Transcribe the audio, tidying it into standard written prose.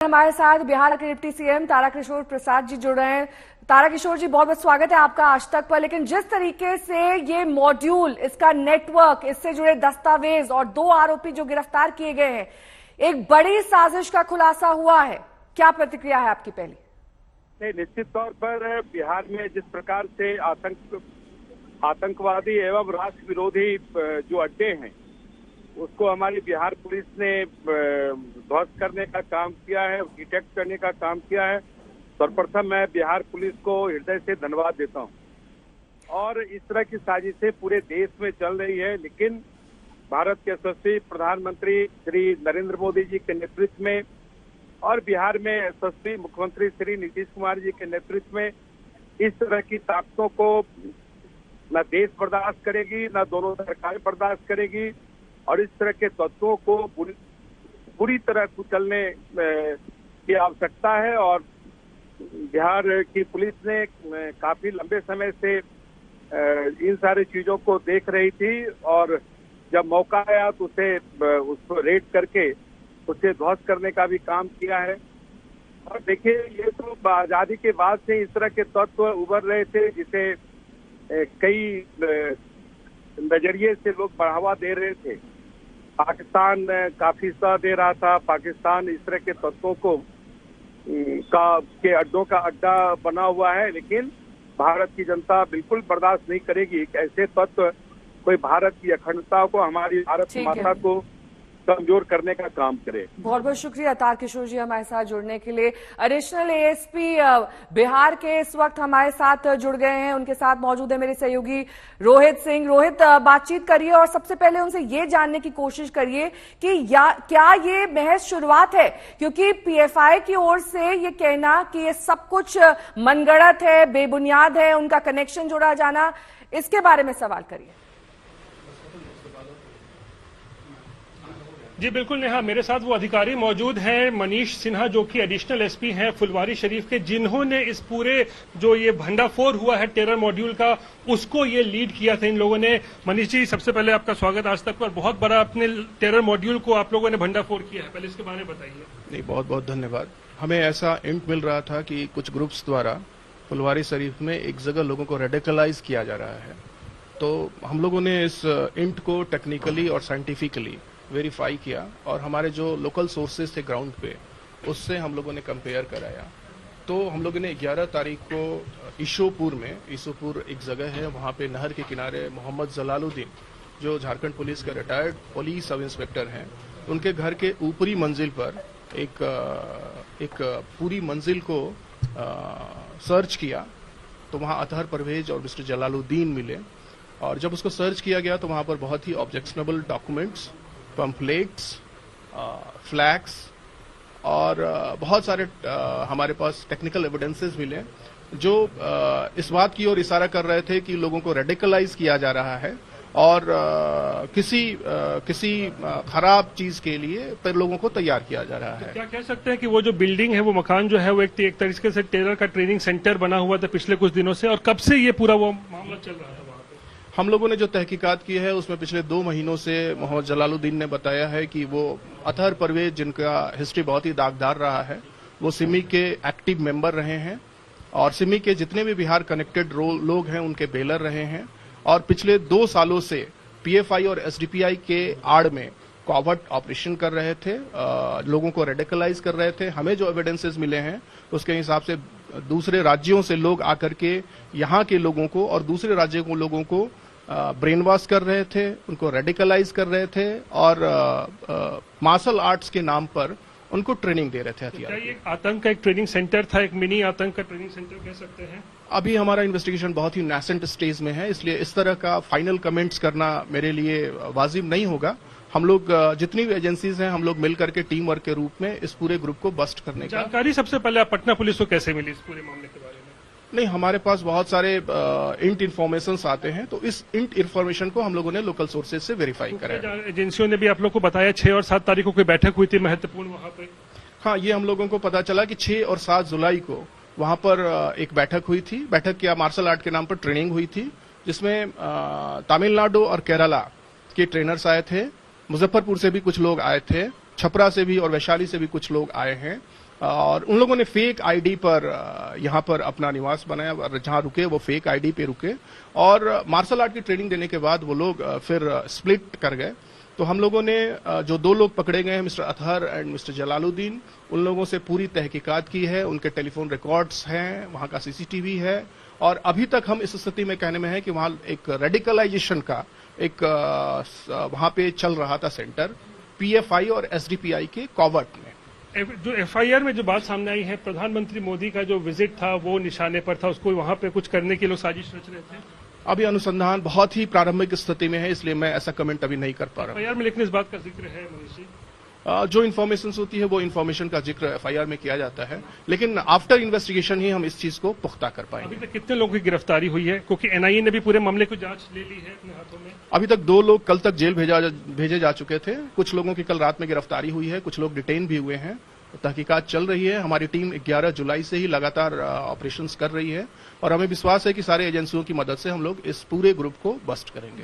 हमारे साथ बिहार के डिप्टी सीएम तारकिशोर प्रसाद जी जुड़ रहे हैं। तारकिशोर जी, बहुत बहुत स्वागत है आपका आज तक पर। लेकिन जिस तरीके से ये मॉड्यूल, इसका नेटवर्क, इससे जुड़े दस्तावेज और 2 आरोपी जो गिरफ्तार किए गए हैं, एक बड़ी साजिश का खुलासा हुआ है, क्या प्रतिक्रिया है आपकी? पहली नहीं, निश्चित तौर पर बिहार में जिस प्रकार से आतंकवादी एवं राष्ट्र विरोधी जो अड्डे हैं उसको हमारी बिहार पुलिस ने ध्वस्त करने का काम किया है, डिटेक्ट करने का काम किया है। सर्वप्रथम मैं बिहार पुलिस को हृदय से धन्यवाद देता हूं। और इस तरह की साजिशें पूरे देश में चल रही है, लेकिन भारत के यशस्वी प्रधानमंत्री श्री नरेंद्र मोदी जी के नेतृत्व में और बिहार में यशस्वी मुख्यमंत्री श्री नीतीश कुमार जी के नेतृत्व में इस तरह की ताकतों को न देश बर्दाश्त करेगी, न दोनों सरकारें बर्दाश्त करेगी। और इस तरह के तत्वों को पूरी तरह कुचलने की आवश्यकता है। और बिहार की पुलिस ने काफी लंबे समय से इन सारी चीजों को देख रही थी और जब मौका आया तो उसको रेड करके उसे ध्वस्त करने का भी काम किया है। और देखिए, ये तो आजादी के बाद से इस तरह के तत्व उभर रहे थे जिसे कई नजरिए से लोग बढ़ावा दे रहे थे। पाकिस्तान काफी सह दे रहा था, पाकिस्तान इस तरह के तत्वों को के अड्डों का अड्डा बना हुआ है, लेकिन भारत की जनता बिल्कुल बर्दाश्त नहीं करेगी। ऐसे तत्व कोई भारत की अखंडता को, हमारी भारत माता को कमजोर करने का काम करे। बहुत बहुत शुक्रिया तारकिशोर जी हमारे साथ जुड़ने के लिए। एडिशनल एएसपी बिहार के इस वक्त हमारे साथ जुड़ गए हैं, उनके साथ मौजूद है मेरे सहयोगी रोहित सिंह। रोहित, बातचीत करिए और सबसे पहले उनसे ये जानने की कोशिश करिए कि क्या ये महज शुरुआत है, क्योंकि पीएफआई की ओर से ये कहना कि ये सब कुछ मनगढ़ंत है, बेबुनियाद है, उनका कनेक्शन जोड़ा जाना, इसके बारे में सवाल करिए। जी बिल्कुल नेहा, मेरे साथ वो अधिकारी मौजूद हैं, मनीष सिन्हा, जो कि एडिशनल एसपी हैं फुलवारी शरीफ के, जिन्होंने इस पूरे जो ये भंडाफोड़ हुआ है टेरर मॉड्यूल का, उसको ये लीड किया था इन लोगों ने। मनीष जी, सबसे पहले आपका स्वागत आज तक पर। बहुत बड़ा अपने टेरर मॉड्यूल को आप लोगों ने भंडाफोड़ किया है, पहले इसके बारे में बताइए। नहीं, बहुत बहुत धन्यवाद। हमें ऐसा इंट मिल रहा था कि कुछ ग्रुप्स द्वारा फुलवारी शरीफ में एक जगह लोगों को रेडिकलाइज किया जा रहा है, तो हम लोगों ने इस इंट को टेक्निकली और साइंटिफिकली वेरीफाई किया और हमारे जो लोकल सोर्सेज थे ग्राउंड पे, उससे हम लोगों ने कंपेयर कराया। तो हम लोगों ने 11 तारीख को ईशोपुर एक जगह है, वहाँ पे नहर के किनारे मोहम्मद जलालुद्दीन, जो झारखंड पुलिस के रिटायर्ड पुलिस सब इंस्पेक्टर हैं, उनके घर के ऊपरी मंजिल पर एक पूरी मंजिल को सर्च किया। तो वहाँ अतहर परवेज और मिस्टर जलालुद्दीन मिले और जब उसको सर्च किया गया तो वहाँ पर बहुत ही ऑब्जेक्शनेबल डॉक्यूमेंट्स, पंपलेट्स, फ्लैग्स और बहुत सारे हमारे पास टेक्निकल एविडेंसेस मिले जो इस बात की ओर इशारा कर रहे थे कि लोगों को रेडिकलाइज किया जा रहा है और किसी खराब चीज के लिए पर लोगों को तैयार किया जा रहा है। क्या कह सकते हैं कि वो जो बिल्डिंग है, वो मकान जो है, वो एक तरीके से टेरर का ट्रेनिंग सेंटर बना हुआ था पिछले कुछ दिनों से, और कब से ये पूरा वो मामला चल रहा था? हम लोगों ने जो तहकीकात की है उसमें पिछले 2 महीनों से मोहम्मद जलालुद्दीन ने बताया है कि वो अतहर परवेज, जिनका हिस्ट्री बहुत ही दागदार रहा है, वो सिमी के एक्टिव मेंबर रहे हैं और सिमी के जितने भी बिहार कनेक्टेड लोग हैं उनके बेलर रहे हैं और पिछले 2 सालों से पीएफआई और एसडीपीआई के आड़ में कॉवर्ट ऑपरेशन कर रहे थे, लोगों को रेडिकलाइज कर रहे थे। हमें जो एविडेंसेस मिले हैं उसके हिसाब से दूसरे राज्यों से लोग आकर के यहाँ के लोगों को और दूसरे राज्यों के लोगों को ब्रेन वॉश कर रहे थे, उनको रेडिकलाइज कर रहे थे और मार्शल आर्ट्स के नाम पर उनको ट्रेनिंग दे रहे थे हथियार। ये आतंक का एक ट्रेनिंग सेंटर था, एक मिनी आतंक का ट्रेनिंग सेंटर कह सकते हैं? अभी हमारा इन्वेस्टिगेशन बहुत ही नैसेंट स्टेज में है, इसलिए इस तरह का फाइनल कमेंट्स करना मेरे लिए वाजिब नहीं होगा। हम लोग जितनी भी एजेंसीज हैं, हम लोग मिलकर के टीम वर्क के रूप में इस पूरे ग्रुप को बस्ट करने का। जानकारी सबसे पहले आप पटना पुलिस को कैसे मिली इस पूरे मामले के बारे में? नहीं, हमारे पास बहुत सारे इंट इन्फॉर्मेशन आते हैं, तो इस इंट इन्फॉर्मेशन को हम लोगों ने लोकल सोर्सेज से वेरीफाई कराया। एजेंसियों ने भी आप लोग को बताया 6 और 7 तारीख को कोई बैठक हुई थी महत्वपूर्ण वहां पे? हाँ, ये हम लोगों को पता चला कि 6 और 7 जुलाई को वहां पर एक बैठक हुई थी। बैठक क्या, मार्शल आर्ट के नाम पर ट्रेनिंग हुई थी, जिसमें तमिलनाडु और केरला के ट्रेनर्स आए थे, मुजफ्फरपुर से भी कुछ लोग आए थे, छपरा से भी और वैशाली से भी कुछ लोग आए हैं और उन लोगों ने फेक आईडी पर यहाँ पर अपना निवास बनाया और जहाँ रुके वो फेक आईडी पे रुके और मार्शल आर्ट की ट्रेनिंग देने के बाद वो लोग फिर स्प्लिट कर गए। तो हम लोगों ने जो 2 लोग पकड़े गए हैं, mister Athar and mister Jalaluddin, उन लोगों से पूरी तहकीकात की है। उनके टेलीफोन रिकॉर्ड्स हैं, वहां का सीसीटीवी है और अभी तक हम इस स्थिति में कहने में है कि वहां एक रेडिकलाइजेशन का एक वहां पे चल रहा था सेंटर पीएफआई और एसडीपीआई के कॉवर्ट में। जो एफआईआर में जो बात सामने आई है, प्रधानमंत्री मोदी का जो विजिट था वो निशाने पर था, उसको वहां पे कुछ करने के लिए साजिश रच रहे थे। अभी अनुसंधान बहुत ही प्रारंभिक स्थिति में है, इसलिए मैं ऐसा कमेंट अभी नहीं कर पा रहा हूं। एफआईआर में लेकिन इस बात का जिक्र है मनीष जी, जो इन्फॉर्मेशन होती है वो इन्फॉर्मेशन का जिक्र एफआईआर में किया जाता है, लेकिन आफ्टर इन्वेस्टिगेशन ही हम इस चीज को पुख्ता कर पाएंगे। अभी तक कितने लोगों की गिरफ्तारी हुई है, क्योंकि एनआईए ने भी पूरे मामले को जांच ले ली है अपने हाथों में? अभी तक 2 लोग कल तक जेल भेजे जा चुके थे। कुछ लोगों की कल रात में गिरफ्तारी हुई है, कुछ लोग डिटेन भी हुए हैं। तहकीकात चल रही है। हमारी टीम 11 जुलाई से ही लगातार ऑपरेशंस कर रही है और हमें विश्वास है कि सारे एजेंसियों की मदद से हम लोग इस पूरे ग्रुप को बस्ट करेंगे।